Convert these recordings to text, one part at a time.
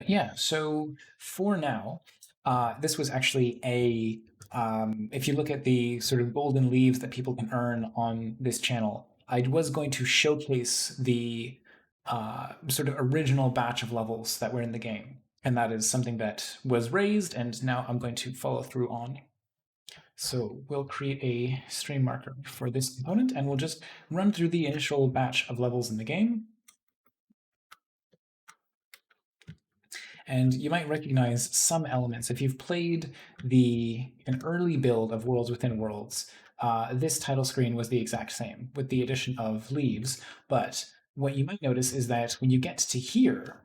Yeah, so for now, this was actually if you look at the sort of golden leaves that people can earn on this channel, I was going to showcase the sort of original batch of levels that were in the game. And that is something that was raised, and now I'm going to follow through on. So we'll create a stream marker for this component, and we'll just run through the initial batch of levels in the game. And you might recognize some elements. If you've played an early build of Worlds Within Worlds, this title screen was the exact same with the addition of leaves. But what you might notice is that when you get to here,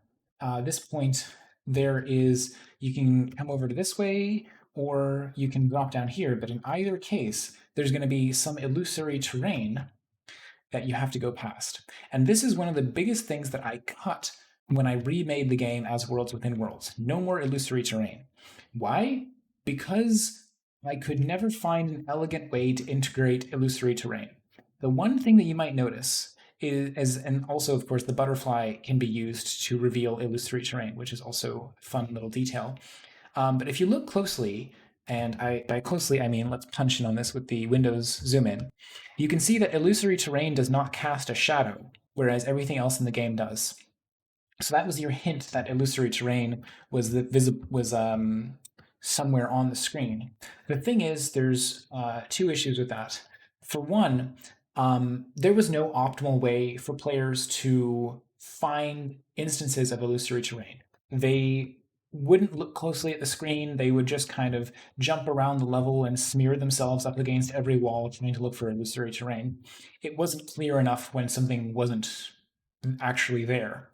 this point, you can come over to this way or you can drop down here. But in either case, there's going to be some illusory terrain that you have to go past. And this is one of the biggest things that I cut when I remade the game as Worlds Within Worlds. No more illusory terrain. Why? Because I could never find an elegant way to integrate illusory terrain. The one thing that you might notice and also, of course, the butterfly can be used to reveal illusory terrain, which is also a fun little detail. But if you look closely, and by closely I mean let's punch in on this with the Windows zoom in, you can see that illusory terrain does not cast a shadow, whereas everything else in the game does. So that was your hint that illusory terrain was somewhere on the screen. The thing is, there's two issues with that. For one, there was no optimal way for players to find instances of illusory terrain. They wouldn't look closely at the screen. They would just kind of jump around the level and smear themselves up against every wall trying to look for illusory terrain. It wasn't clear enough when something wasn't actually there,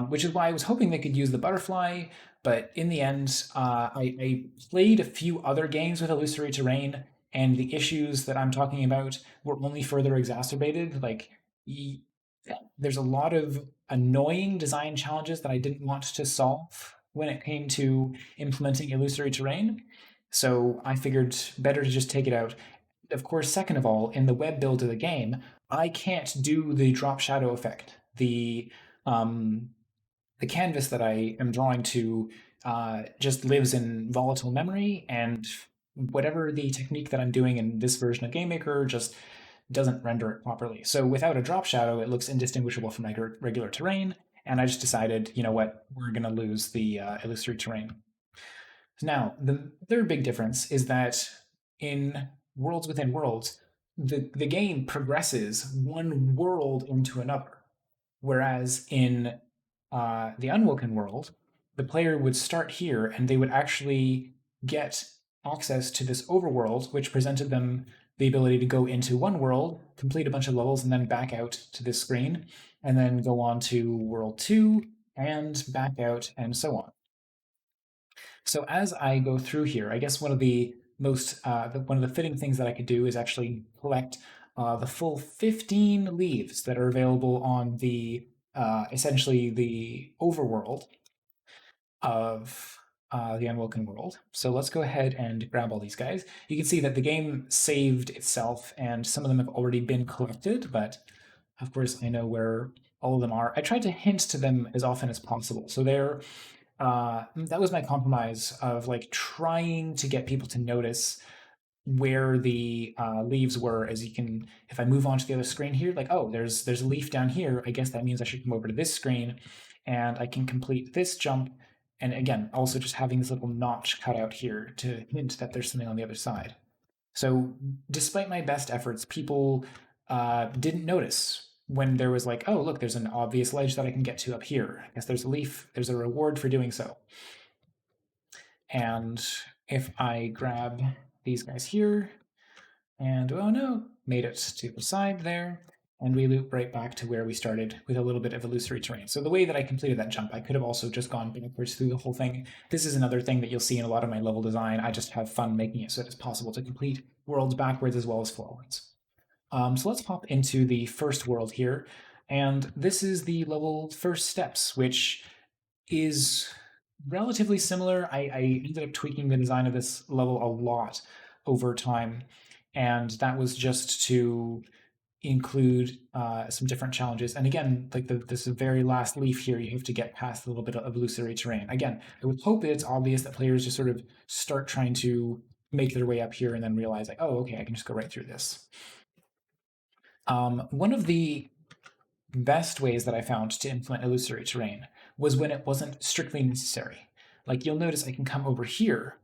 which is why I was hoping they could use the butterfly. But in the end, I played a few other games with illusory terrain, and the issues that I'm talking about were only further exacerbated. Like, there's a lot of annoying design challenges that I didn't want to solve when it came to implementing illusory terrain. So I figured better to just take it out. Of course, second of all, in the web build of the game, I can't do the drop shadow effect. Um, the canvas that I am drawing to just lives in volatile memory, and whatever the technique that I'm doing in this version of GameMaker just doesn't render it properly. So without a drop shadow, it looks indistinguishable from regular terrain, and I just decided, you know what, we're going to lose the illusory terrain. Now, the third big difference is that in Worlds Within Worlds, the game progresses one world into another. Whereas in the Unwoken world, the player would start here and they would actually get access to this overworld, which presented them the ability to go into one world, complete a bunch of levels, and then back out to this screen, and then go on to World 2 and back out, and so on. So as I go through here, I guess one of the fitting things that I could do is actually collect the full 15 leaves that are available on the essentially the overworld of the Unwoken world. So let's go ahead and grab all these guys. You can see that the game saved itself, and some of them have already been collected, but of course I know where all of them are. I tried to hint to them as often as possible. So that was my compromise of like trying to get people to notice where the leaves were. As you can, if I move on to the other screen here, like, oh, there's a leaf down here. I guess that means I should come over to this screen, and I can complete this jump. And again, also just having this little notch cut out here to hint that there's something on the other side. So despite my best efforts, people didn't notice when there was like, oh, look, there's an obvious ledge that I can get to up here. I guess there's a leaf, there's a reward for doing so. And if I grab these guys here, and oh no, made it to the side there, and we loop right back to where we started with a little bit of illusory terrain. So the way that I completed that jump, I could have also just gone backwards through the whole thing. This is another thing that you'll see in a lot of my level design. I just have fun making it so that it's possible to complete worlds backwards as well as forwards. So let's pop into the first world here, and this is the level first steps, which is relatively similar. I ended up tweaking the design of this level a lot over time, and that was just to include some different challenges. And again, like this very last leaf here, you have to get past a little bit of illusory terrain. Again, I would hope that it's obvious that players just sort of start trying to make their way up here and then realize like, oh, okay, I can just go right through this. One of the best ways that I found to implement illusory terrain was when it wasn't strictly necessary. Like you'll notice I can come over here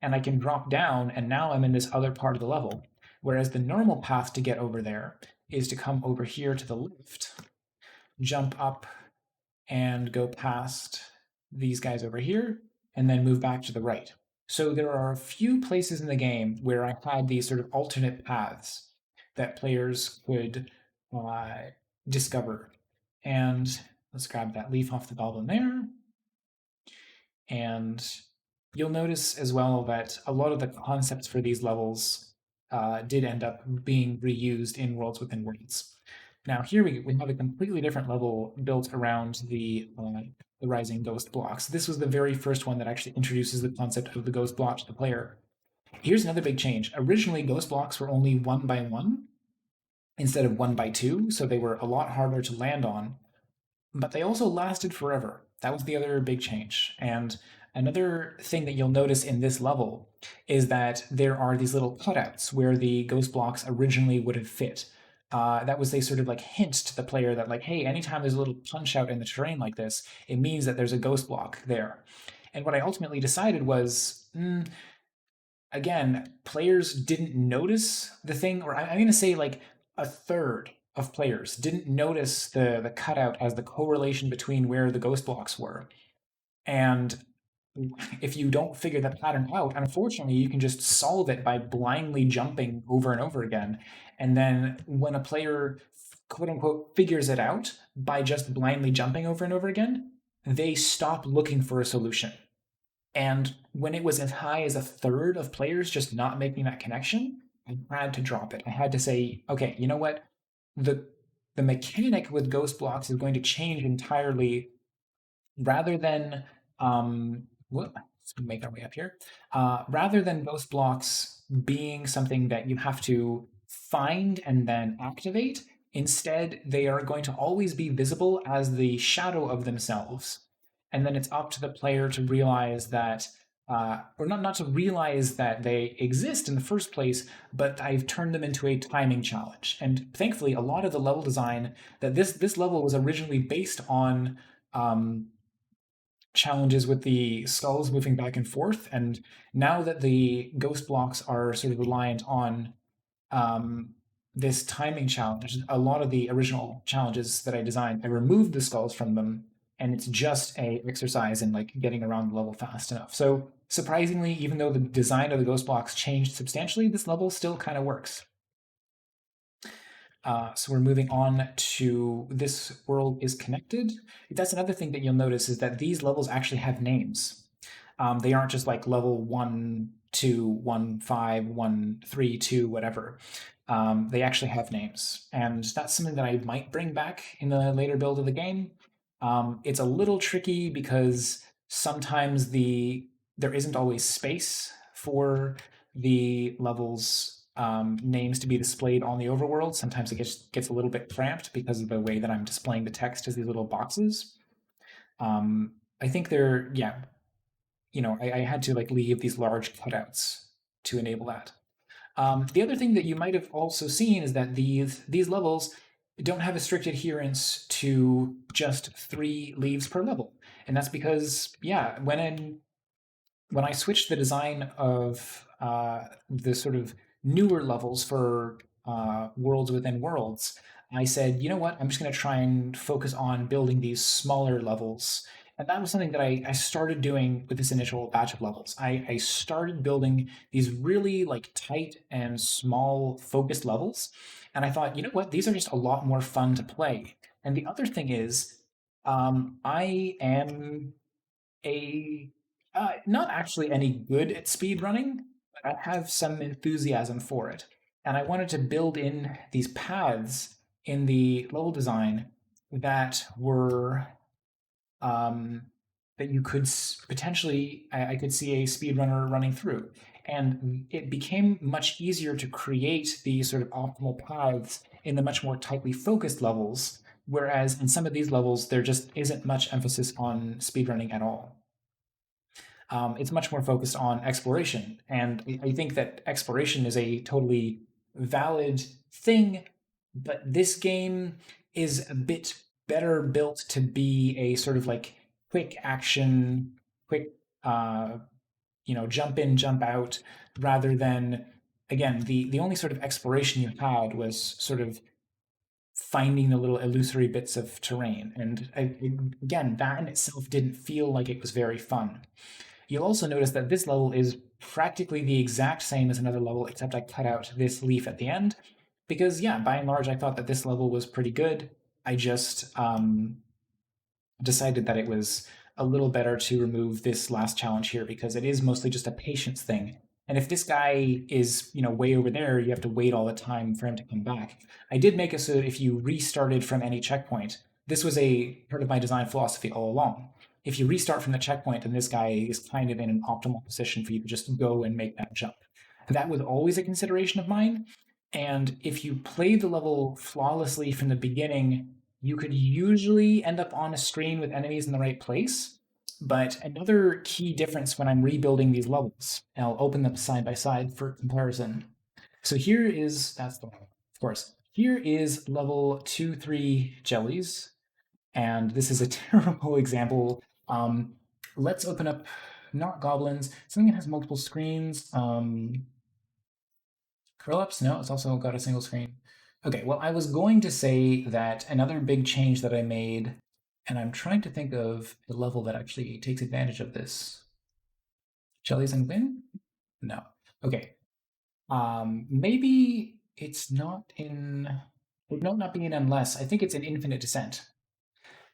and I can drop down, and now I'm in this other part of the level. Whereas the normal path to get over there is to come over here to the left, jump up, and go past these guys over here, and then move back to the right. So there are a few places in the game where I had these sort of alternate paths that players could uh, discover. And let's grab that leaf off the goblin there. And you'll notice as well that a lot of the concepts for these levels did end up being reused in Worlds Within Worlds. Now here we have a completely different level built around the rising ghost blocks. This was the very first one that actually introduces the concept of the ghost block to the player. Here's another big change. Originally, ghost blocks were only 1 by 1 instead of 1 by 2, so they were a lot harder to land on, but they also lasted forever. That was the other big change. And another thing that you'll notice in this level is that there are these little cutouts where the ghost blocks originally would have fit. That was a sort of like hint to the player that like, hey, anytime there's a little punch out in the terrain like this, it means that there's a ghost block there. And what I ultimately decided was, again, players didn't notice the thing, or I'm going to say like a third of players didn't notice the cutout as the correlation between where the ghost blocks were. And if you don't figure that pattern out, unfortunately, you can just solve it by blindly jumping over and over again. And then when a player, quote unquote, figures it out by just blindly jumping over and over again, they stop looking for a solution. And when it was as high as a third of players just not making that connection, I had to drop it. I had to say, okay, you know what? The the mechanic with ghost blocks is going to change entirely rather than let's make our way up here. Rather than ghost blocks being something that you have to find and then activate, instead they are going to always be visible as the shadow of themselves. And then it's up to the player to realize that, or not to realize that they exist in the first place, but I've turned them into a timing challenge. And thankfully, a lot of the level design that this level was originally based on challenges with the skulls moving back and forth. And now that the ghost blocks are sort of reliant on this timing challenge, a lot of the original challenges that I designed, I removed the skulls from them, and it's just a exercise in like getting around the level fast enough. So surprisingly, even though the design of the ghost blocks changed substantially, this level still kind of works. So we're moving on to this world is connected. That's another thing that you'll notice is that these levels actually have names. They aren't just like level 1, 2, 1, 5, 1, 3, 2, whatever. They actually have names. And that's something that I might bring back in the later build of the game. It's a little tricky because sometimes there isn't always space for the levels names to be displayed on the overworld. Sometimes it gets a little bit cramped because of the way that I'm displaying the text as these little boxes. I think they're, yeah, I had to like leave these large cutouts to enable that. The other thing that you might have also seen is that these levels don't have a strict adherence to just 3 leaves per level, and that's because, yeah, when I switched the design of the sort of newer levels for Worlds Within Worlds, I said, you know what, I'm just going to try and focus on building these smaller levels. And that was something that I started doing with this initial batch of levels. I started building these really like tight and small focused levels. And I thought, you know what, these are just a lot more fun to play. And the other thing is, I am a not actually any good at speed running, but I have some enthusiasm for it. And I wanted to build in these paths in the level design that were that you could potentially, I could see a speedrunner running through. And it became much easier to create these sort of optimal paths in the much more tightly focused levels, whereas in some of these levels, there just isn't much emphasis on speedrunning at all. It's much more focused on exploration. And I think that exploration is a totally valid thing, but this game is a bit better built to be a sort of like quick action, quick, uh, jump in, jump out, rather than, again, the only sort of exploration you had was sort of finding the little illusory bits of terrain. And again, that in itself didn't feel like it was very fun. You'll also notice that this level is practically the exact same as another level, except I cut out this leaf at the end. Because, yeah, by and large, I thought that this level was pretty good. I just decided that it was a little better to remove this last challenge here because it is mostly just a patience thing. And if this guy is, way over there, you have to wait all the time for him to come back. I did make it so that if you restarted from any checkpoint, this was a part of my design philosophy all along. If you restart from the checkpoint, then this guy is kind of in an optimal position for you to just go and make that jump. That was always a consideration of mine. And if you play the level flawlessly from the beginning, you could usually end up on a screen with enemies in the right place. But another key difference when I'm rebuilding these levels, and I'll open them side by side for comparison. So here is, that's the one, of course. Here is level 2, 3 jellies. And this is a terrible example. Let's open up, not goblins, something that has multiple screens. Curl ups? No, it's also got a single screen. Okay, well, I was going to say that another big change that I made, and I'm trying to think of the level that actually takes advantage of this. Jellies and Win? No. Okay. Maybe it's not in. It might not be in Unless. I think it's in Infinite Descent.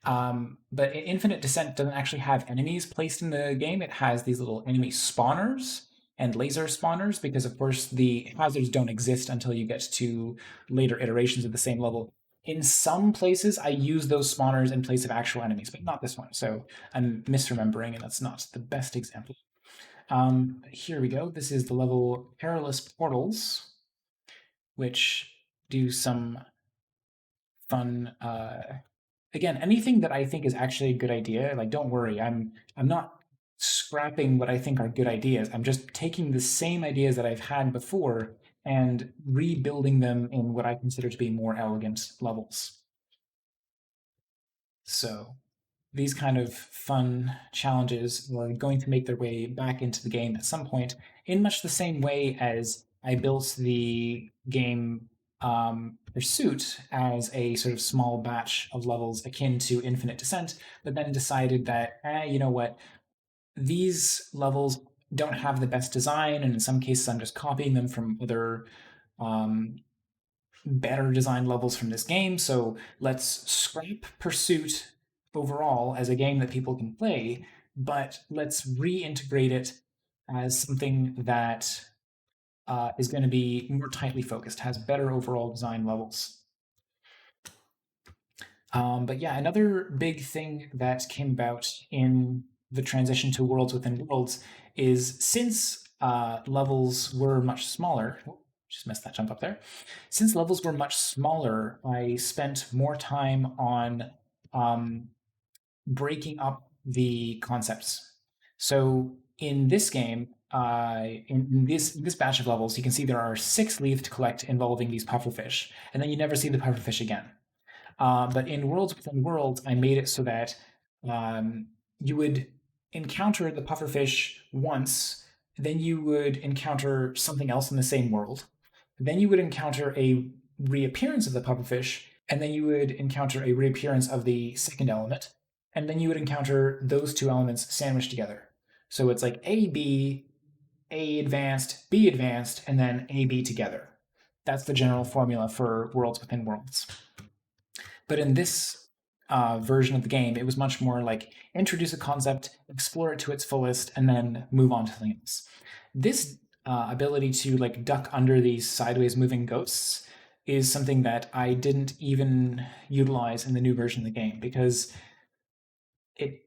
But Infinite Descent doesn't actually have enemies placed in the game. It has these little enemy spawners and laser spawners because, of course, the hazards don't exist until you get to later iterations of the same level. In some places, I use those spawners in place of actual enemies, but not this one. So I'm misremembering, and that's not the best example. Here we go. This is the level Perilous Portals, which do some fun again, anything that I think is actually a good idea, like don't worry, I'm not scrapping what I think are good ideas. I'm just taking the same ideas that I've had before and rebuilding them in what I consider to be more elegant levels. So these kind of fun challenges are going to make their way back into the game at some point, in much the same way as I built the game Pursuit as a sort of small batch of levels akin to Infinite Descent, but then decided that, you know what, these levels don't have the best design, and in some cases I'm just copying them from other um, better designed levels from this game. So let's scrap Pursuit overall as a game that people can play, but let's reintegrate it as something that is going to be more tightly focused, has better overall design levels. But yeah, another big thing that came about in the transition to Worlds Within Worlds is since levels were much smaller. Just missed that jump up there. Since levels were much smaller, I spent more time on breaking up the concepts. So in this game, in this batch of levels, you can see there are 6 leaves to collect involving these pufferfish, and then you never see the pufferfish again. But in Worlds Within Worlds, I made it so that you would encounter the pufferfish once, then you would encounter something else in the same world, then you would encounter a reappearance of the pufferfish, and then you would encounter a reappearance of the second element, and then you would encounter those two elements sandwiched together. So it's like A, B, A advanced, B advanced, and then A, B together. That's the general formula for Worlds Within Worlds. But in this version of the game, it was much more like introduce a concept, explore it to its fullest, and then move on to something else. This ability to like duck under these sideways moving ghosts is something that I didn't even utilize in the new version of the game because it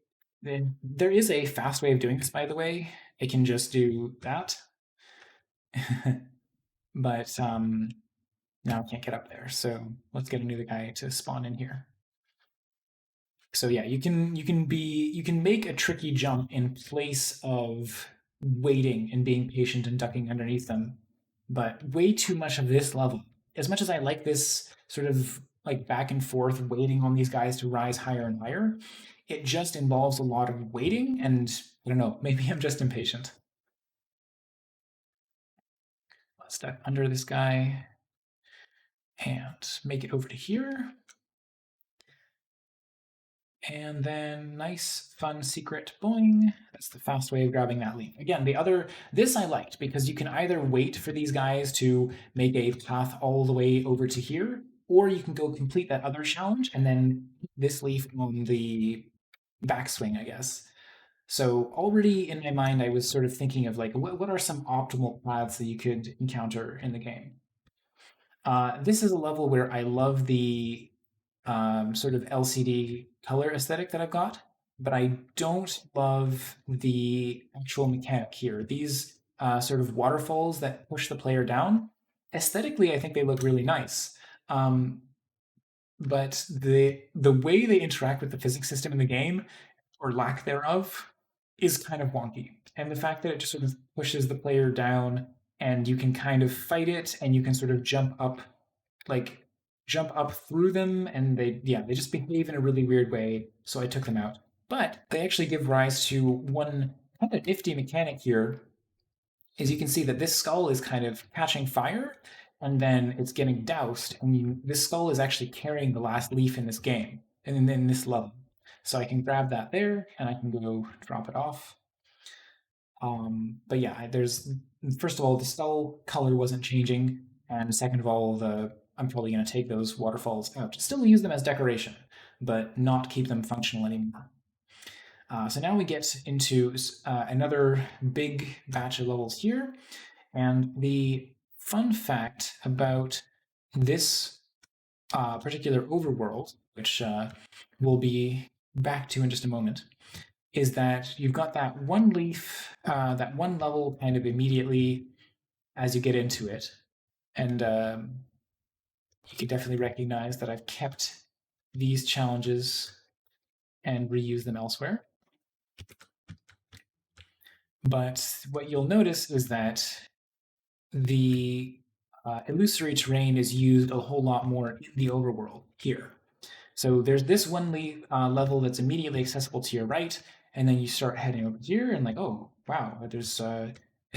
there is a fast way of doing this, by the way. It can just do that. But Now I can't get up there. So let's get a new guy to spawn in here. So yeah, you can make a tricky jump in place of waiting and being patient and ducking underneath them. But way too much of this level, as much as I like this sort of like back and forth waiting on these guys to rise higher and higher, it just involves a lot of waiting and I don't know, maybe I'm just impatient. Let's step under this guy and make it over to here. And then nice, fun secret boing. That's the fast way of grabbing that leaf. Again, this I liked because you can either wait for these guys to make a path all the way over to here, or you can go complete that other challenge and then this leaf on the backswing, I guess. So already in my mind, I was sort of thinking of like, what are some optimal paths that you could encounter in the game? This is a level where I love the sort of LCD color aesthetic that I've got, but I don't love the actual mechanic here. These sort of waterfalls that push the player down, aesthetically, I think they look really nice. Um, but the way they interact with the physics system in the game, or lack thereof, is kind of wonky. And the fact that it just sort of pushes the player down and you can kind of fight it and you can sort of like jump up through them and they just behave in a really weird way, so I took them out. But they actually give rise to one kind of nifty mechanic here, is you can see that this skull is kind of catching fire and then it's getting doused, and this skull is actually carrying the last leaf in this game and in this level. So I can grab that there and I can go drop it off. But yeah, there's first of all the skull color wasn't changing, and second of all, the I'm probably going to take those waterfalls out, still use them as decoration, but not keep them functional anymore. So now we get into another big batch of levels here, and the fun fact about this particular overworld, which we'll be back to in just a moment, is that you've got that one leaf, that one level kind of immediately as you get into it. And you can definitely recognize that I've kept these challenges and reuse them elsewhere. But what you'll notice is that the illusory terrain is used a whole lot more in the overworld here. So there's this one level that's immediately accessible to your right, and then you start heading over here, and like, oh wow, there's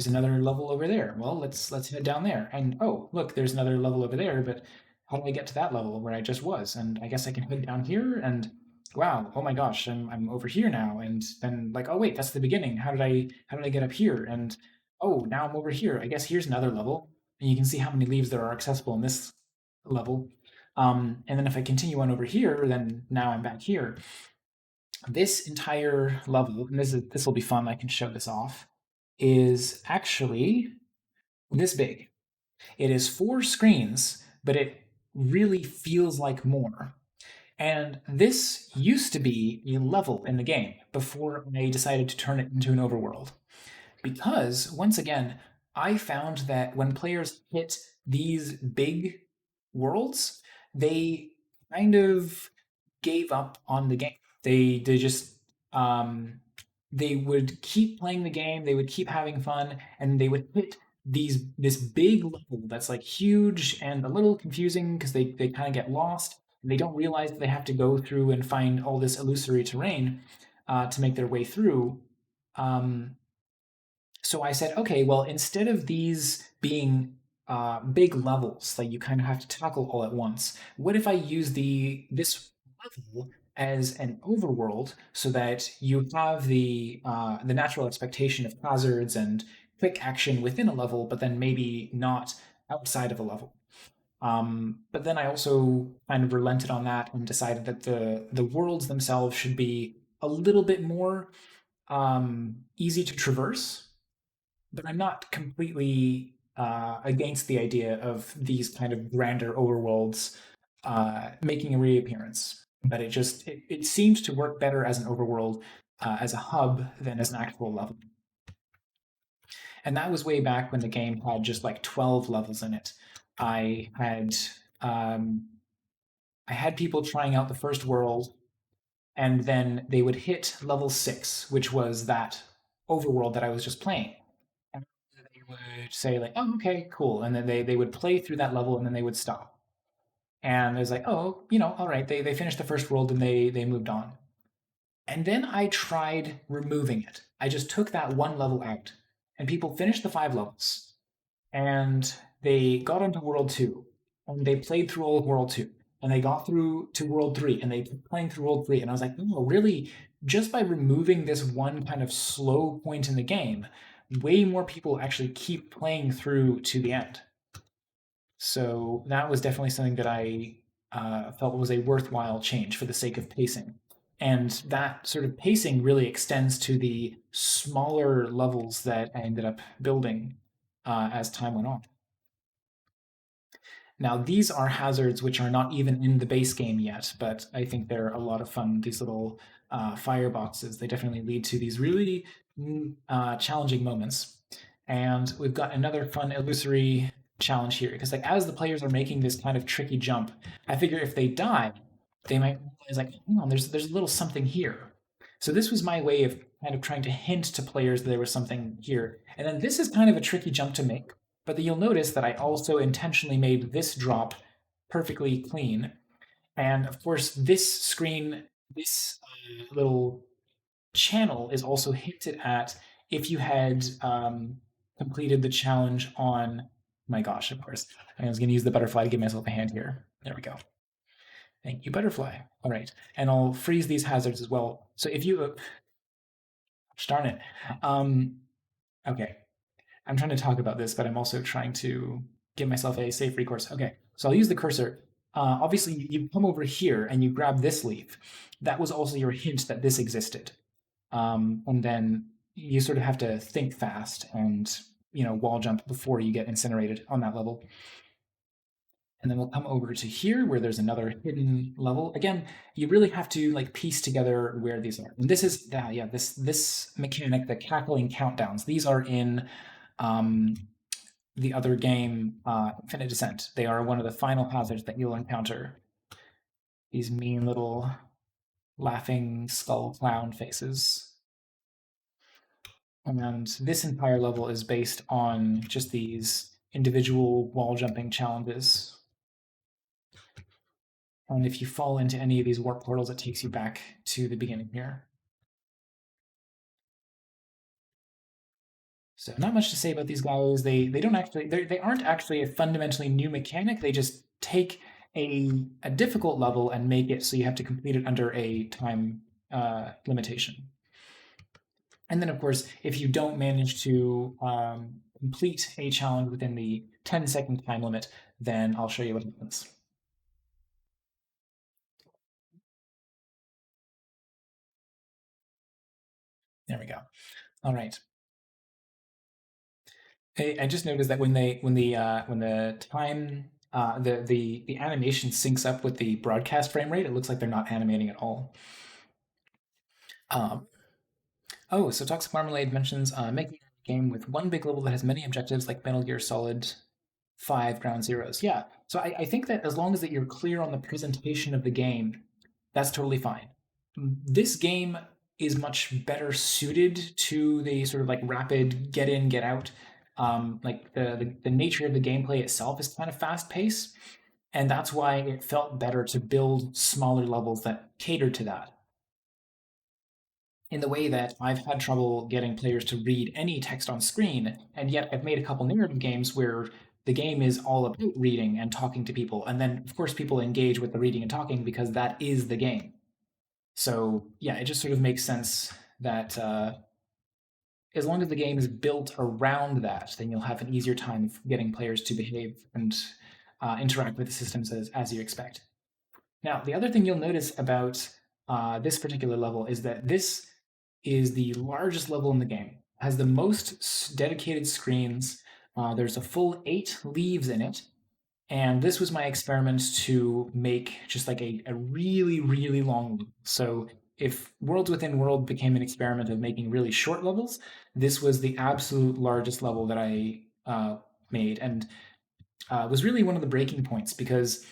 another level over there. Well, let's head down there, and oh look, there's another level over there. But how do I get to that level where I just was? And I guess I can head down here, and wow, oh my gosh, I'm over here now, and then like, oh wait, that's the beginning. How did I get up here? And oh, now I'm over here. I guess here's another level, and you can see how many leaves there are accessible in this level. And then if I continue on over here, then now I'm back here. This entire level, and this will be fun, I can show this off, is actually this big. It is 4 screens, but it really feels like more. And this used to be a level in the game before I decided to turn it into an overworld. Because, once again, I found that when players hit these big worlds, they kind of gave up on the game. They just um, they would keep playing the game, they would keep having fun, and they would hit this big level that's like huge and a little confusing because they kind of get lost and they don't realize that they have to go through and find all this illusory terrain to make their way through. Um, so I said, okay, well, instead of these being big levels that you kind of have to tackle all at once, what if I use this level as an overworld so that you have the natural expectation of hazards and quick action within a level, but then maybe not outside of a level. But then I also kind of relented on that and decided that the worlds themselves should be a little bit more easy to traverse, but I'm not completely against the idea of these kind of grander overworlds making a reappearance. But it seems to work better as an overworld, as a hub than as an actual level. And that was way back when the game had just like 12 levels in it. I had um, I had people trying out the first world, and then they would hit level 6, which was that overworld that I was just playing. And they would say like, "Oh, okay, cool," and then they would play through that level, and then they would stop. And it was like, "Oh, all right." They finished the first world and they moved on. And then I tried removing it. I just took that one level out, and people finished the 5 levels, and they got into World 2, and they played through all of World 2, and they got through to World 3, and they kept playing through World 3. And I was like, no, really, just by removing this one kind of slow point in the game, way more people actually keep playing through to the end. So that was definitely something that I felt was a worthwhile change for the sake of pacing. And that sort of pacing really extends to the smaller levels that I ended up building as time went on. Now, these are hazards which are not even in the base game yet, but I think they're a lot of fun. These little fireboxes, they definitely lead to these really challenging moments. And we've got another fun illusory challenge here, because like as the players are making this kind of tricky jump, I figure if they die, they might realize like, hang on, there's a little something here. So this was my way of kind of trying to hint to players that there was something here. And then this is kind of a tricky jump to make, but you'll notice that I also intentionally made this drop perfectly clean. And of course, this screen, this little channel is also hinted at if you had completed the challenge on. My gosh, of course. I was going to use the butterfly to give myself a hand here. There we go. Thank you, butterfly. All right. And I'll freeze these hazards as well. So if you. Darn it. Um, okay. I'm trying to talk about this, but I'm also trying to give myself a safe recourse. Okay, so I'll use the cursor. Obviously, you come over here and you grab this leaf. That was also your hint that this existed. And then you sort of have to think fast and wall jump before you get incinerated on that level. And then we'll come over to here where there's another hidden level. Again, you really have to like piece together where these are. And this is yeah, this mechanic, the cackling countdowns. These are in um, the other game, Infinite Descent. They are one of the final hazards that you'll encounter. These mean little laughing skull clown faces. And this entire level is based on just these individual wall jumping challenges. And if you fall into any of these warp portals, it takes you back to the beginning here. So not much to say about these guys. They don't actually they aren't actually a fundamentally new mechanic. They just take a difficult level and make it so you have to complete it under a time limitation. And then of course, if you don't manage to complete a challenge within the 10-second time limit, then I'll show you what happens. There we go. All right. I just noticed that when the time the animation syncs up with the broadcast frame rate, it looks like they're not animating at all. Um, oh, so Toxic Marmalade mentions making a game with one big level that has many objectives, like Metal Gear Solid 5 Ground Zeroes. Yeah, so I think that as long as that you're clear on the presentation of the game, that's totally fine. This game is much better suited to the sort of like rapid get in, get out. Like the nature of the gameplay itself is kind of fast paced, and that's why it felt better to build smaller levels that cater to that. In the way that I've had trouble getting players to read any text on screen, and yet I've made a couple narrative games where the game is all about reading and talking to people, and then of course people engage with the reading and talking because that is the game. So yeah, it just sort of makes sense that as long as the game is built around that, then you'll have an easier time getting players to behave and interact with the systems as you expect. Now, the other thing you'll notice about this particular level is that this is the largest level in the game. It has the most dedicated screens. There's a full 8 leaves in it, and this was my experiment to make just like a really, really long loop. So if Worlds Within World became an experiment of making really short levels, this was the absolute largest level that I made. And was really one of the breaking points because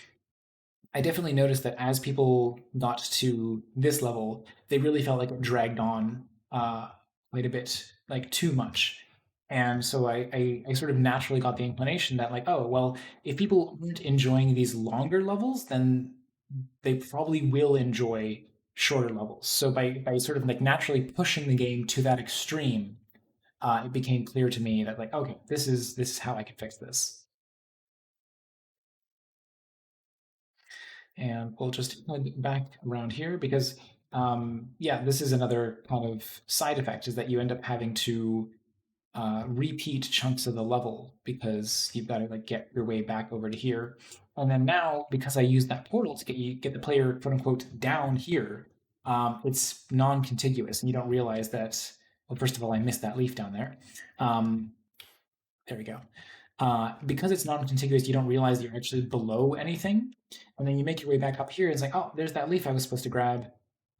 I definitely noticed that as people got to this level, they really felt like it dragged on quite a bit, like too much. And so I sort of naturally got the inclination that, like, oh, well, if people aren't enjoying these longer levels, then they probably will enjoy shorter levels. So by sort of like naturally pushing the game to that extreme, it became clear to me that, like, okay, this is how I can fix this. And we'll just head back around here because, yeah, this is another kind of side effect is that you end up having to repeat chunks of the level because you've got to like get your way back over to here. And then now, because I used that portal to get the player quote unquote down here, it's non-contiguous, and you don't realize that. Well, first of all, I missed that leaf down there. Um, there we go. Because it's non-contiguous, you don't realize you're actually below anything, and then you make your way back up here. It's like, oh, there's that leaf I was supposed to grab.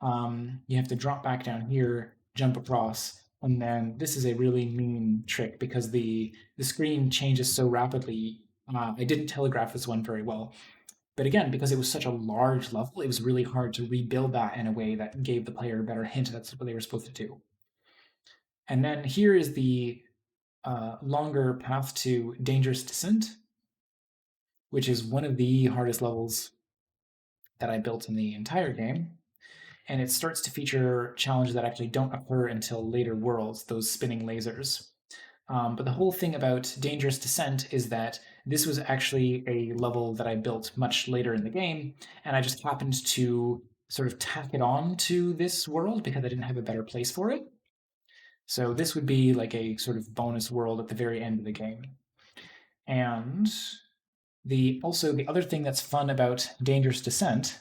You have to drop back down here, jump across, and then this is a really mean trick because the screen changes so rapidly. I didn't telegraph this one very well, but again, because it was such a large level, it was really hard to rebuild that in a way that gave the player a better hint that's what they were supposed to do. And then here is the longer path to Dangerous Descent, which is one of the hardest levels that I built in the entire game. And it starts to feature challenges that actually don't occur until later worlds, those spinning lasers. But the whole thing about Dangerous Descent is that this was actually a level that I built much later in the game, and I just happened to sort of tack it on to this world because I didn't have a better place for it. So this would be like a sort of bonus world at the very end of the game. And the other thing that's fun about Dangerous Descent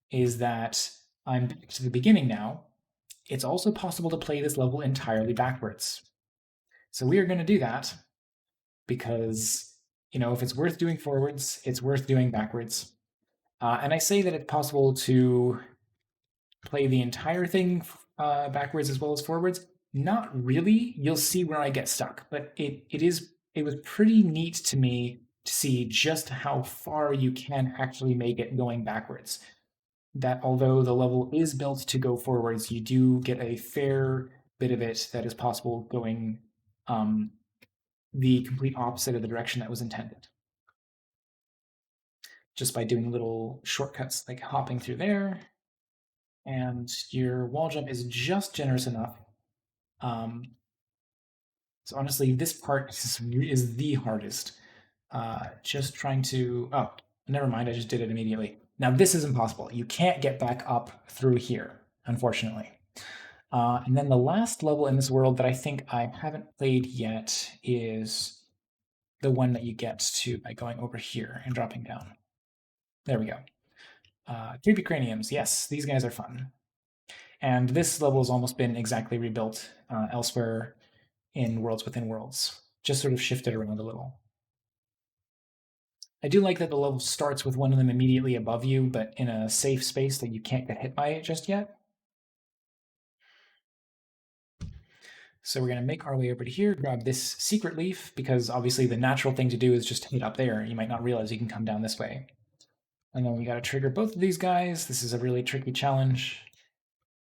is that I'm back to the beginning now. It's also possible to play this level entirely backwards. So we are going to do that because, if it's worth doing forwards, it's worth doing backwards. And I say that it's possible to play the entire thing backwards as well as forwards. Not really. You'll see where I get stuck, but it was pretty neat to me to see just how far you can actually make it going backwards. That although the level is built to go forwards, you do get a fair bit of it that is possible going um, the complete opposite of the direction that was intended. Just by doing little shortcuts like hopping through there, and your wall jump is just generous enough. Um, so honestly, this part is the hardest. Just trying to. Oh, never mind. I just did it immediately. Now this is impossible. You can't get back up through here, unfortunately. And then the last level in this world that I think I haven't played yet is the one that you get to by going over here and dropping down. There we go. Creepy craniums. Yes, these guys are fun. And this level has almost been exactly rebuilt elsewhere in Worlds Within Worlds, just sort of shifted around a little. I do like that the level starts with one of them immediately above you, but in a safe space that you can't get hit by it just yet. So we're going to make our way over to here, grab this secret leaf, because obviously the natural thing to do is just hit up there. You might not realize you can come down this way. And then we got to trigger both of these guys. This is a really tricky challenge.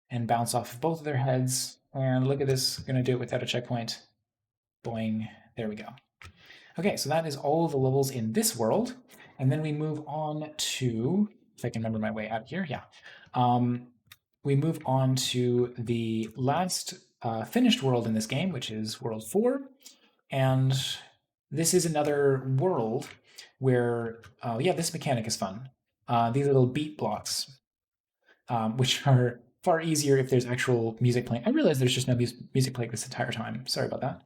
And bounce off of both of their heads. And look at this, I'm going to do it without a checkpoint. Boing, there we go. Okay, so that is all the levels in this world. And then we move on to, if I can remember my way out of here, yeah. We move on to the last finished world in this game, which is World 4. And this is another world where, yeah, this mechanic is fun. These little beat blocks, which are far easier if there's actual music playing. I realize there's just no music playing this entire time. Sorry about that.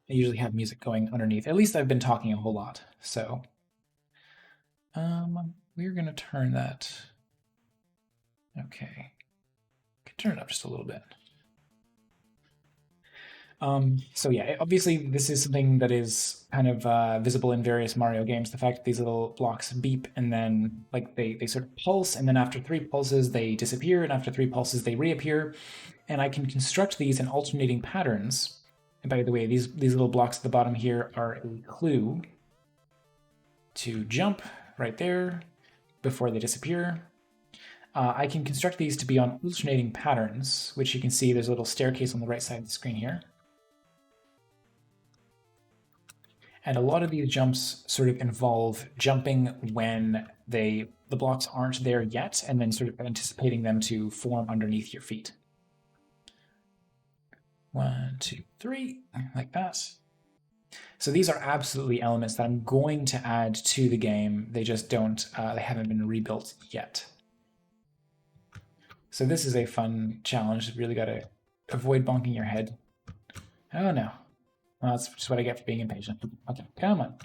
I usually have music going underneath. At least I've been talking a whole lot. So we're going to turn that. Okay. Can turn it up just a little bit. So yeah, obviously this is something that is kind of visible in various Mario games. The fact that these little blocks beep and then like they sort of pulse, and then after 3 pulses they disappear, and after 3 pulses they reappear. And I can construct these in alternating patterns And by the way, these little blocks at the bottom here are a clue to jump right there before they disappear. I can construct these to be on alternating patterns, which you can see there's a little staircase on the right side of the screen here. And a lot of these jumps sort of involve jumping when the blocks aren't there yet, and then sort of anticipating them to form underneath your feet. 1, 2, 3, like that. So these are absolutely elements that I'm going to add to the game. They just don't, they haven't been rebuilt yet. So this is a fun challenge. You really got to avoid bonking your head. Oh no. Well, that's just what I get for being impatient. Okay, come on.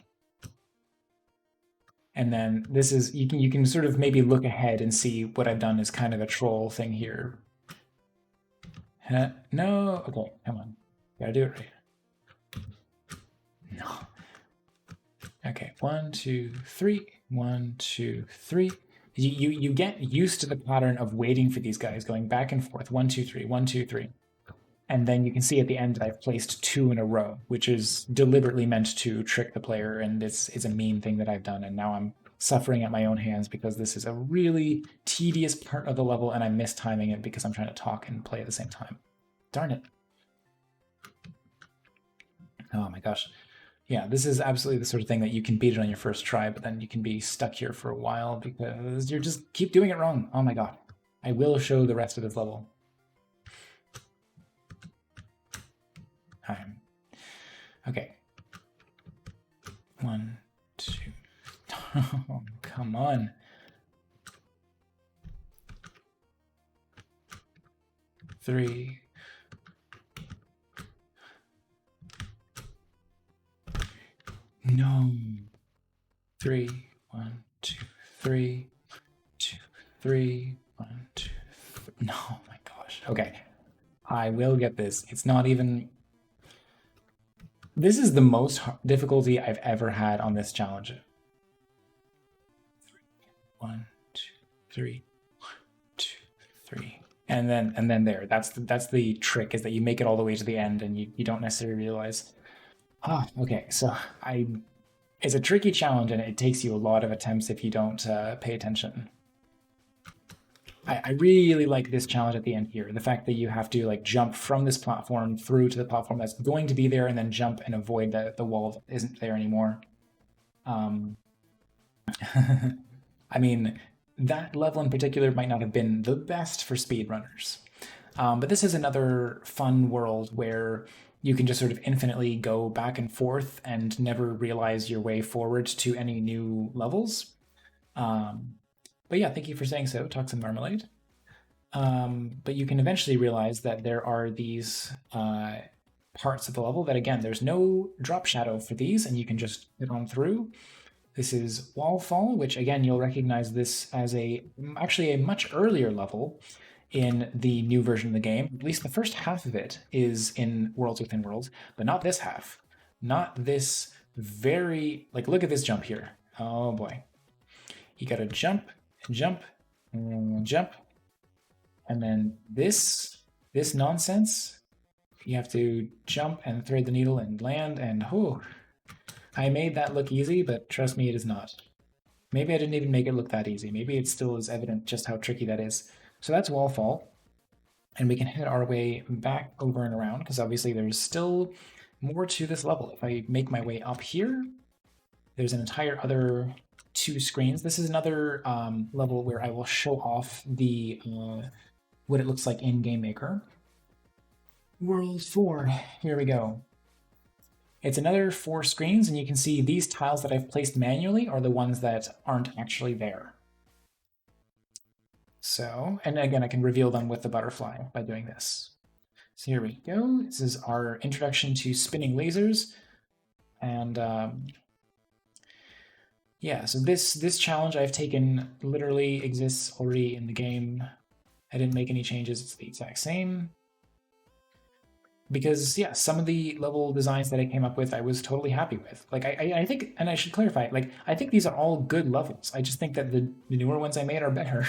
And then this is, you can sort of maybe look ahead and see what I've done is kind of a troll thing here. Huh? No, okay, come on. Gotta do it right. No. Okay, 1, 2, 3, 1, 2, 3. You get used to the pattern of waiting for these guys, going back and forth, 1, 2, 3, 1, 2, 3. And then you can see at the end that I've placed 2 in a row, which is deliberately meant to trick the player, and it's a mean thing that I've done, and now I'm suffering at my own hands because this is a really tedious part of the level, and I'm mistiming it because I'm trying to talk and play at the same time. Darn it. Oh my gosh. Yeah, this is absolutely the sort of thing that you can beat it on your first try, but then you can be stuck here for a while because you just keep doing it wrong. Oh my god. I will show the rest of this level. Okay. 1, 2. Oh, come on. 3. No. 3. 1, 2, 3. 2, 3. 1, 2, 3. No, oh my gosh. Okay. I will get this. It's not even. This is the most difficulty I've ever had on this challenge. 1, 2, 3. 1, 2, 3. And then there. That's the trick, is that you make it all the way to the end and you don't necessarily realize. Ah, okay. So it's a tricky challenge, and it takes you a lot of attempts if you don't pay attention. I really like this challenge at the end here. The fact that you have to like jump from this platform through to the platform that's going to be there, and then jump and avoid the wall that isn't there anymore. I mean, that level in particular might not have been the best for speedrunners. But this is another fun world where you can just sort of infinitely go back and forth and never realize your way forward to any new levels. But yeah, thank you for saying so, Toxin Marmalade. But you can eventually realize that there are these parts of the level that, again, there's no drop shadow for these, and you can just hit on through. This is Wall Fall, which again, you'll recognize this as actually a much earlier level in the new version of the game. At least the first half of it is in Worlds Within Worlds, but not this half. Not this very, like, look at this jump here. Oh boy. You gotta jump, jump, and jump. And then this nonsense, you have to jump and thread the needle and land, and oh, I made that look easy, but trust me, it is not. Maybe I didn't even make it look that easy. Maybe it still is evident just how tricky that is. So that's Wall Fall. And we can head our way back over and around, because obviously there's still more to this level. If I make my way up here, there's an entire other 2 screens. This is another level where I will show off the what it looks like in Game Maker. World 4, here we go. It's another 4 screens, and you can see these tiles that I've placed manually are the ones that aren't actually there. So, and again, I can reveal them with the butterfly by doing this. So here we go. This is our introduction to spinning lasers. And yeah, so this challenge I've taken literally exists already in the game. I didn't make any changes. It's the exact same. Because yeah, some of the level designs that I came up with, I was totally happy with. Like I think, and I should clarify, like I think these are all good levels. I just think that the newer ones I made are better,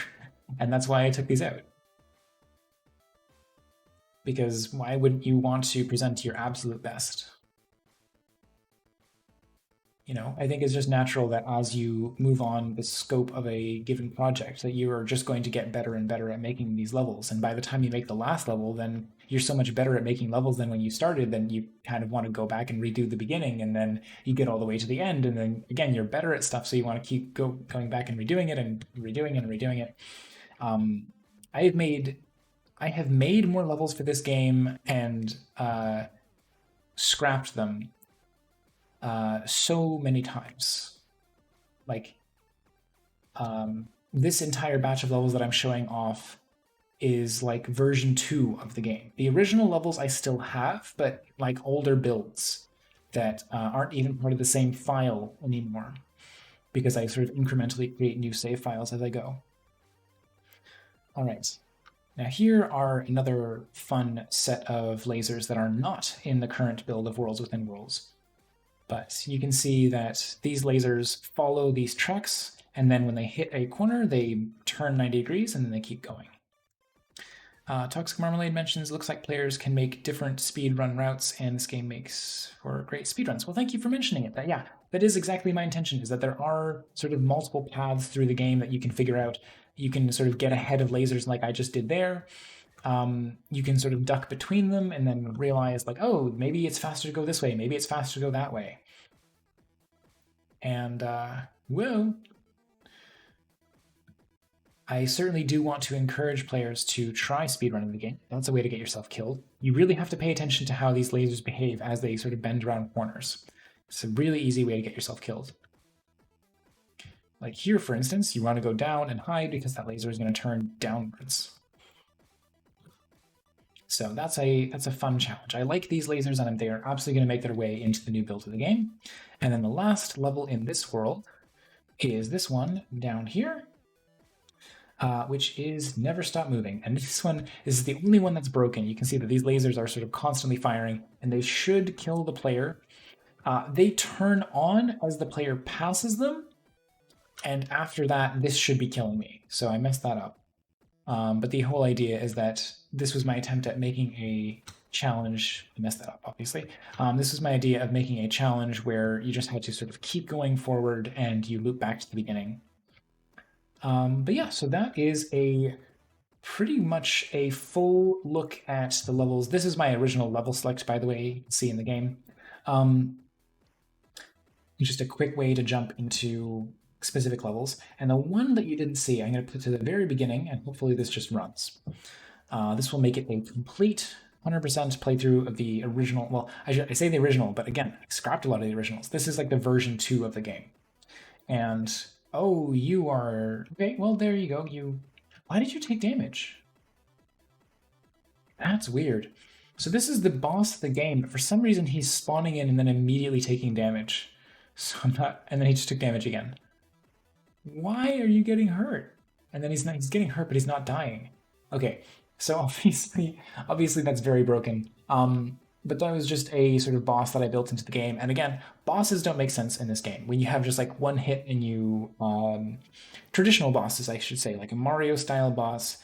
and that's why I took these out. because why wouldn't you want to present your absolute best? I think it's just natural that as you move on the scope of a given project, that you are just going to get better and better at making these levels. And by the time you make the last level, then you're so much better at making levels than when you started, then you kind of want to go back and redo the beginning, and then you get all the way to the end, and then again you're better at stuff, so you want to keep going back and redoing it and redoing it and redoing it. Um, I have made I have made more levels for this game and scrapped them so many times. Like, this entire batch of levels that I'm showing off is like version 2 of the game. The original levels I still have, but like older builds that aren't even part of the same file anymore, because I sort of incrementally create new save files as I go. All right. Now here are another fun set of lasers that are not in the current build of Worlds Within Worlds. But you can see that these lasers follow these tracks, and then when they hit a corner, they turn 90 degrees, and then they keep going. Toxic Marmalade mentions, looks like players can make different speed run routes, and this game makes for great speed runs. Well, thank you for mentioning it. That is exactly my intention, is that there are sort of multiple paths through the game that you can figure out. You can sort of get ahead of lasers like I just did there. You can sort of duck between them and then realize, like, oh, maybe it's faster to go this way, maybe it's faster to go that way. And, well, I certainly do want to encourage players to try speedrunning the game. That's a way to get yourself killed. You really have to pay attention to how these lasers behave as they sort of bend around corners. It's a really easy way to get yourself killed. Like here, for instance, you want to go down and hide because that laser is going to turn downwards. So that's a fun challenge. I like these lasers, and they are absolutely going to make their way into the new build of the game. And then the last level in this world is this one down here, which is Never Stop Moving. And this one is the only one that's broken. You can see that these lasers are sort of constantly firing, and they should kill the player. They turn on as the player passes them, and after that, this should be killing me. So I messed that up. But the whole idea is that this was my attempt at making a challenge. I messed that up, obviously. This was my idea of making a challenge where you just had to sort of keep going forward and you loop back to the beginning. But yeah, so that is a pretty much a full look at the levels. This is my original level select, by the way, you can see in the game. Just a quick way to jump into specific levels. And the one that you didn't see, I'm going to put to the very beginning, and hopefully this just runs. This will make it a complete 100% playthrough of the original. Well, I say the original, but again, I scrapped a lot of the originals. This is like the version 2 of the game. And, oh, you are... Okay, well, there you go. Why did you take damage? That's weird. So this is the boss of the game, but for some reason he's spawning in and then immediately taking damage. So I'm not... And then he just took damage again. Why are you getting hurt? And then he's getting hurt, but he's not dying. Okay, so obviously that's very broken. But that was just a sort of boss that I built into the game. And again, bosses don't make sense in this game. When you have just like one hit and you... traditional bosses, I should say, like a Mario-style boss,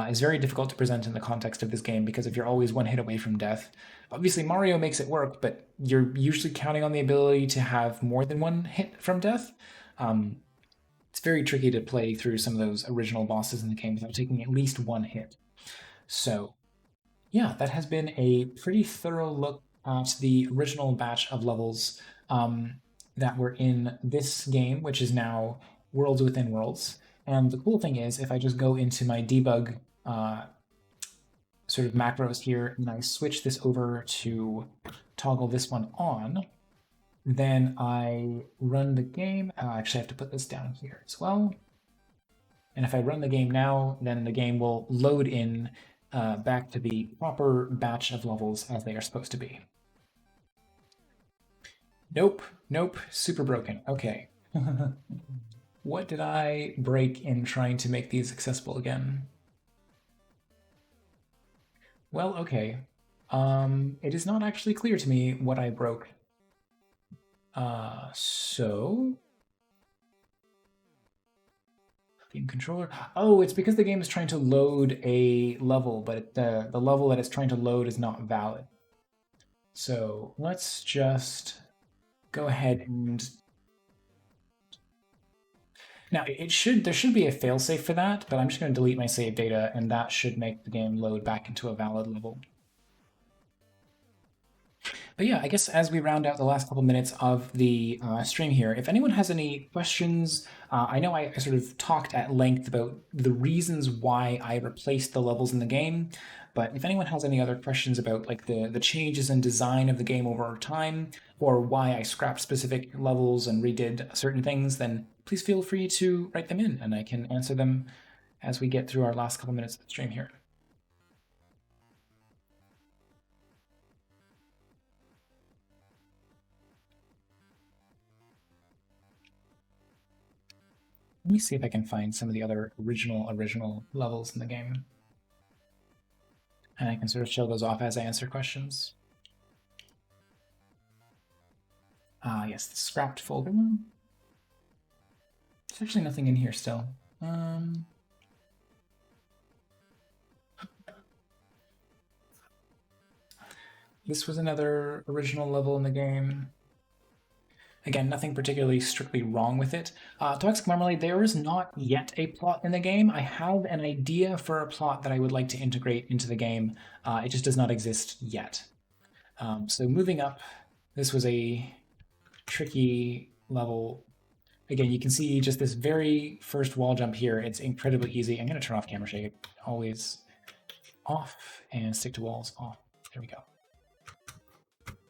is very difficult to present in the context of this game, because if you're always one hit away from death, obviously Mario makes it work, but you're usually counting on the ability to have more than one hit from death. It's very tricky to play through some of those original bosses in the game without taking at least one hit. So yeah, that has been a pretty thorough look at the original batch of levels that were in this game, which is now Worlds Within Worlds. And the cool thing is, if I just go into my debug sort of macros here, and I switch this over to toggle this one on, then I run the game. Actually, I have to put this down here as well. And if I run the game now, then the game will load in back to the proper batch of levels as they are supposed to be. Nope, super broken. Okay. What did I break in trying to make these accessible again? Well, okay. It is not actually clear to me what I broke. So Game controller. Oh, it's because the game is trying to load a level, but the level that it's trying to load is not valid. So let's just go ahead and now it should there should be a failsafe for that, but I'm just going to delete my save data, and that should make the game load back into a valid level. But yeah, I guess as we round out the last couple minutes of the stream here, if anyone has any questions, I know I sort of talked at length about the reasons why I replaced the levels in the game, but if anyone has any other questions about like the changes in design of the game over time, or why I scrapped specific levels and redid certain things, then please feel free to write them in, and I can answer them as we get through our last couple minutes of the stream here. Let me see if I can find some of the other original levels in the game. And I can sort of show those off as I answer questions. Yes, the scrapped folder. There's actually nothing in here still. This was another original level in the game. Again, nothing particularly strictly wrong with it. Toxic Marmalade, there is not yet a plot in the game. I have an idea for a plot that I would like to integrate into the game. It just does not exist yet. So moving up, this was a tricky level. Again, you can see just this very first wall jump here. It's incredibly easy. I'm going to turn off camera shake. Always off and stick to walls off. There we go.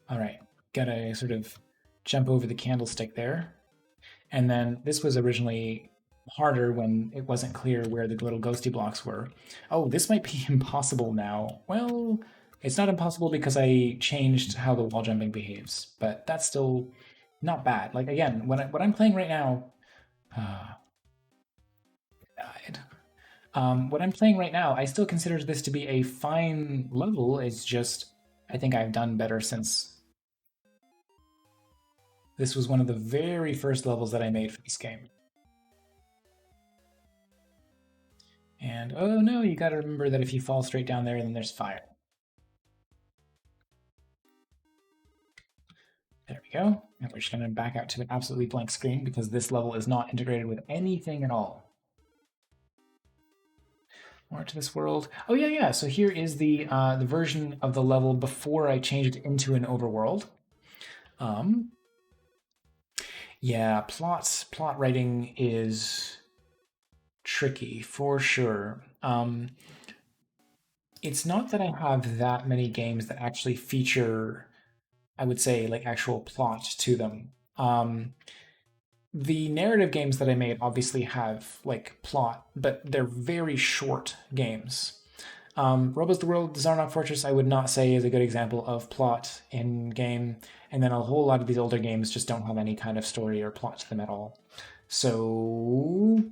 All right, gotta sort of jump over the candlestick there. And then this was originally harder when it wasn't clear where the little ghosty blocks were. Oh, this might be impossible now. Well, it's not impossible because I changed how the wall jumping behaves, but that's still not bad. Like again, what I'm playing right now, died. What I'm playing right now, I still consider this to be a fine level. It's just I think I've done better since this was one of the very first levels that I made for this game. And oh no, you gotta remember that if you fall straight down there, then there's fire. There we go. And we're just gonna back out to an absolutely blank screen because this level is not integrated with anything at all. More to this world. Oh yeah. So here is the version of the level before I changed it into an overworld. Yeah, plot writing is tricky for sure. It's not that I have that many games that actually feature, I would say, like actual plot to them. The narrative games that I made obviously have like plot, but they're very short games. Robo's the World, Zarnok Fortress, I would not say is a good example of plot in game, and then a whole lot of these older games just don't have any kind of story or plot to them at all. So,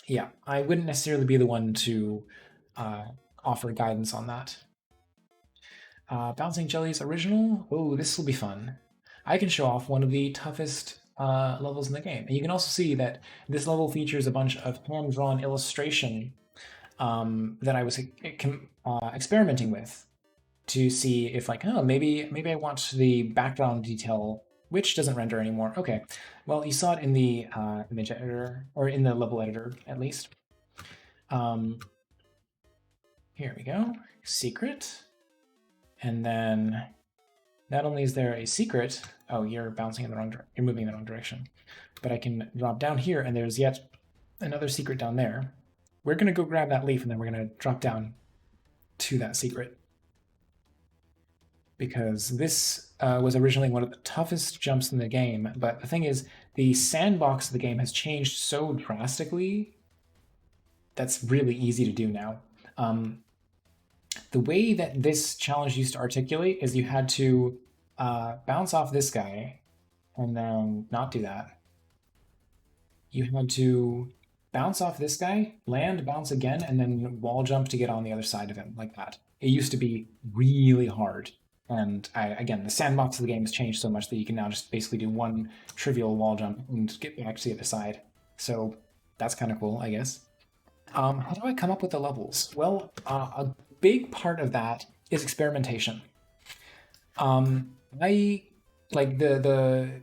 yeah, I wouldn't necessarily be the one to offer guidance on that. Bouncing Jellies original. Oh, this will be fun. I can show off one of the toughest levels in the game. And you can also see that this level features a bunch of hand-drawn illustration that I was experimenting with to see if like, oh, maybe I want the background detail, which doesn't render anymore. Okay, well, you saw it in the image editor, or in the level editor, at least. Here we go, secret. And then not only is there a secret, oh, you're bouncing in the wrong direction, you're moving in the wrong direction, but I can drop down here and there's yet another secret down there. We're going to go grab that leaf and then we're going to drop down to that secret. Because this was originally one of the toughest jumps in the game, but the thing is, the sandbox of the game has changed so drastically that's really easy to do now. The way that this challenge used to articulate is you had to bounce off this guy and then not do that. You had to bounce off this guy, land, bounce again, and then wall jump to get on the other side of him, like that. It used to be really hard. And again, the sandbox of the game has changed so much that you can now just basically do one trivial wall jump and get back to the other side. So That's kind of cool, I guess. How do I come up with the levels? Well, a big part of that is experimentation. I like the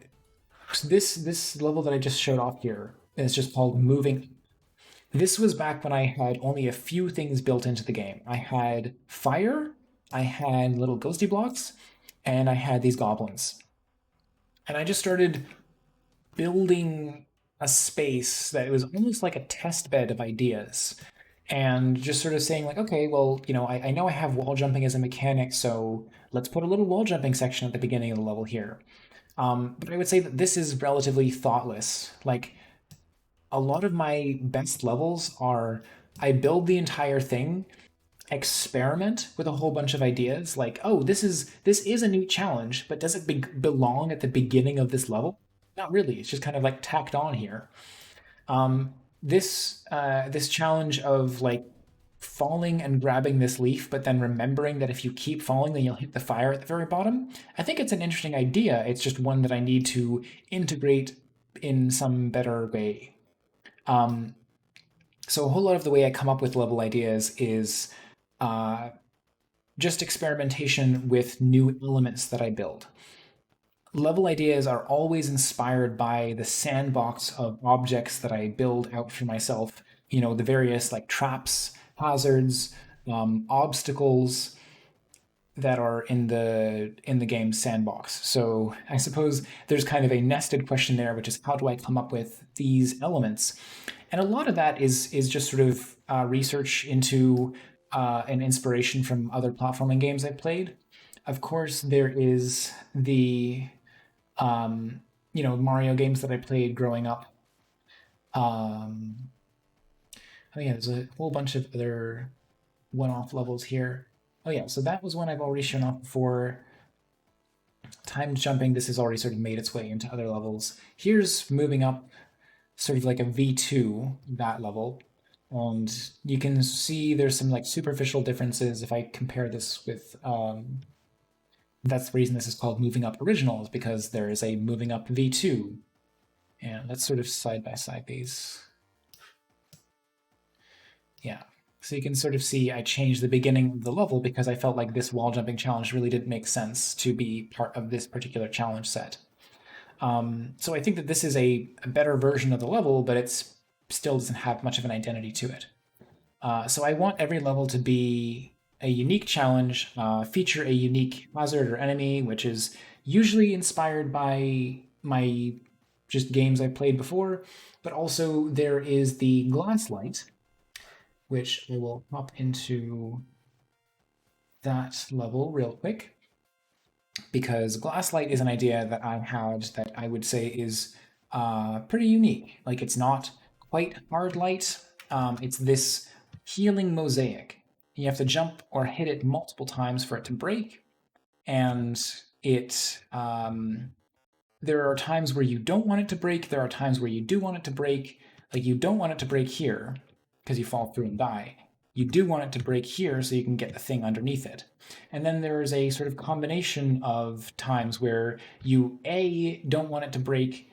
this level that I just showed off here is just called moving. This was back when I had only a few things built into the game. I had fire, I had little ghosty blocks, and I had these goblins. And I just started building a space that was almost like a test bed of ideas. And just sort of saying, like, okay, well, I know I have wall jumping as a mechanic, so let's put a little wall jumping section at the beginning of the level here. But I would say that this is relatively thoughtless. Like, a lot of my best levels are I build the entire thing, experiment with a whole bunch of ideas, like, oh, this is a new challenge, but does it belong at the beginning of this level? Not really. It's just kind of like tacked on here. This challenge of like falling and grabbing this leaf, but then remembering that if you keep falling, then you'll hit the fire at the very bottom. I think it's an interesting idea. It's just one that I need to integrate in some better way. Um, so a whole lot of the way I come up with level ideas is uh, just experimentation with new elements that I build. Level ideas are always inspired by the sandbox of objects that I build out for myself. The various like traps, hazards, obstacles that are in the game sandbox. So I suppose there's kind of a nested question there, which is how do I come up with these elements? And a lot of that is just sort of research into an inspiration from other platforming games I've played. Of course, there is the Mario games that I played growing up. Um, oh yeah, there's a whole bunch of other one-off levels here. Oh yeah, so that was one I've already shown off before. Time jumping, this has already sort of made its way into other levels. Here's moving up sort of like a V2, that level. And you can see there's some like superficial differences if I compare this with that's the reason this is called moving up original, is because there is a moving up V2. And let's sort of side by side these. Yeah. So you can sort of see I changed the beginning of the level because I felt like this wall jumping challenge really didn't make sense to be part of this particular challenge set. So I think that this is a better version of the level, but it still doesn't have much of an identity to it. So I want every level to be a unique challenge, feature a unique hazard or enemy, which is usually inspired by my just games I've played before, but also there is the glass light, which I will hop into that level real quick, because glasslight is an idea that I had that I would say is pretty unique. Like, it's not quite hard light. It's this healing mosaic. You have to jump or hit it multiple times for it to break, and there are times where you don't want it to break. There are times where you do want it to break. Like, you don't want it to break here because you fall through and die. You do want it to break here so you can get the thing underneath it. And then there is a sort of combination of times where you don't want it to break,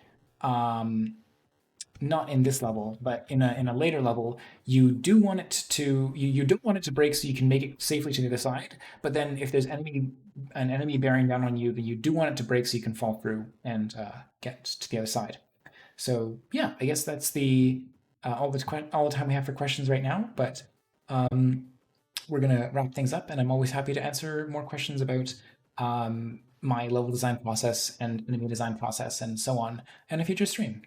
not in this level, but in a later level, you do want it to you don't want it to break so you can make it safely to the other side. But then if there's an enemy bearing down on you, then you do want it to break so you can fall through and get to the other side. So yeah, I guess that's the all the time we have for questions right now. But we're gonna wrap things up, and I'm always happy to answer more questions about my level design process and enemy design process and so on in a future stream.